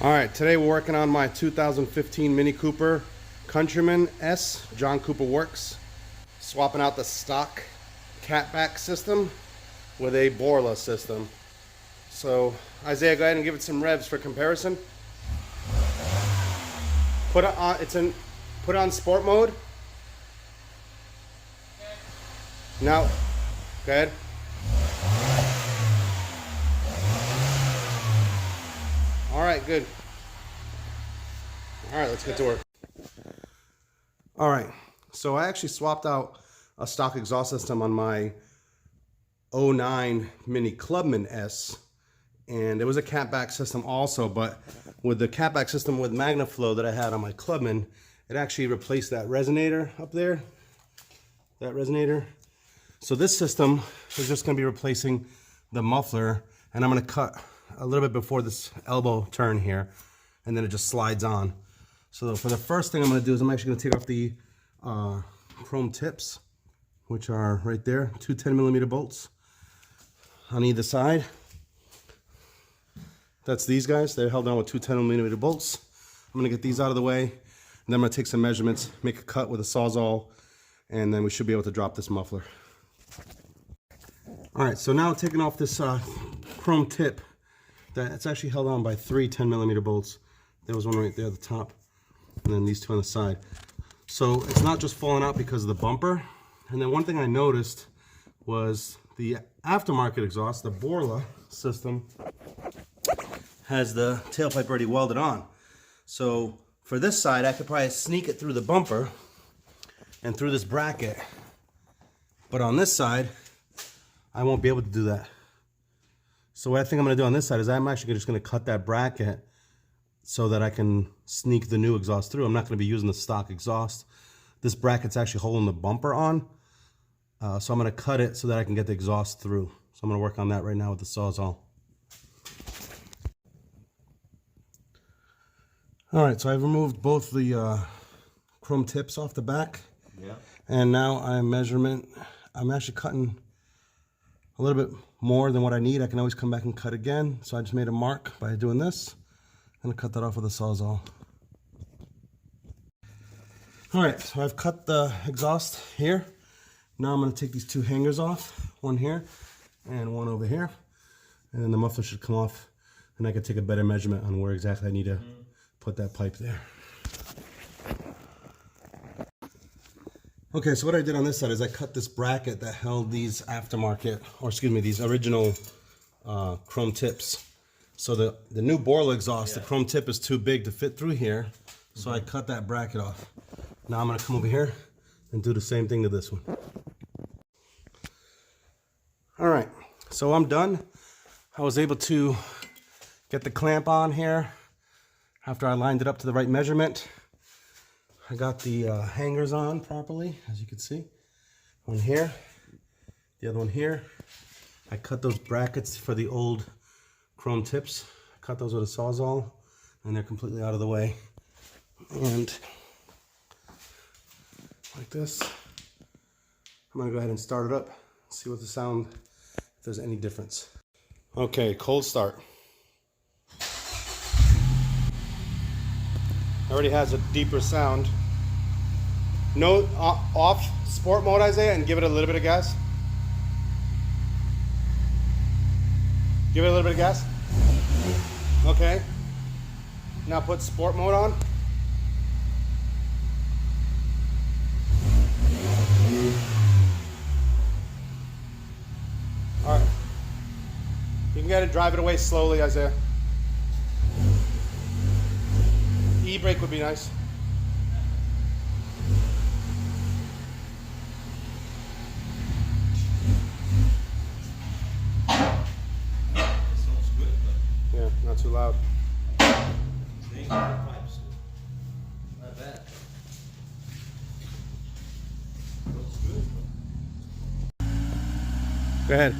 All right, today we're working on my 2015 Mini Cooper Countryman S, John Cooper Works. Swapping out the stock catback system with a Borla system. So, Isaiah, go ahead and give it some revs for comparison. Put it on sport mode. Now, go ahead. All right, good. All right, let's get to work. All right, so I actually swapped out a stock exhaust system on my 09 Mini Clubman S, and it was a catback system also, but with the catback system with MagnaFlow that I had on my Clubman, it actually replaced that resonator up there, that resonator. So this system is just gonna be replacing the muffler, and I'm gonna cut a little bit before this elbow turn here, and then it just slides on. So for the first thing I'm gonna do is I'm actually gonna take off the chrome tips, which are right there, two 10mm bolts on either side. That's these guys, they're held on with two 10mm bolts. I'm gonna get these out of the way, and then I'm gonna take some measurements, make a cut with a Sawzall, and then we should be able to drop this muffler. All right, so now taking off this chrome tip, that's actually held on by three 10mm bolts. There was one right there at the top, and then these two on the side. So it's not just falling out because of the bumper. And then one thing I noticed was the aftermarket exhaust, the Borla system, has the tailpipe already welded on. So for this side, I could probably sneak it through the bumper and through this bracket. But on this side, I won't be able to do that. So what I think I'm gonna do on this side is I'm actually just gonna cut that bracket so that I can sneak the new exhaust through. I'm not gonna be using the stock exhaust. This bracket's actually holding the bumper on. So I'm gonna cut it so that I can get the exhaust through. So I'm gonna work on that right now with the Sawzall. All right, so I've removed both the chrome tips off the back. Yeah. And now I'm actually cutting a little bit more than what I need. I can always come back and cut again. So I just made a mark by doing this. I'm gonna cut that off with a Sawzall. All right, so I've cut the exhaust here. Now I'm gonna take these two hangers off, one here and one over here. And then the muffler should come off, and I can take a better measurement on where exactly I need to put that pipe there. Okay, so what I did on this side is I cut this bracket that held these aftermarket, or excuse me, these original chrome tips. So the new Borla exhaust, the chrome tip is too big to fit through here, so I cut that bracket off. Now I'm gonna come over here and do the same thing to this one. All right, so I'm done. I was able to get the clamp on here after I lined it up to the right measurement. I got the hangers on properly, as you can see. One here, the other one here. I cut those brackets for the old chrome tips. I cut those with a Sawzall, and they're completely out of the way. And like this. I'm gonna go ahead and start it up, see what the sound, if there's any difference. Okay, cold start. Already has a deeper sound. No, off sport mode, Isaiah, and give it a little bit of gas. Give it a little bit of gas. Okay. Now put sport mode on. All right. You can get it, drive it away slowly, Isaiah. E-brake would be nice. Yeah, not too loud. Not bad. Go ahead.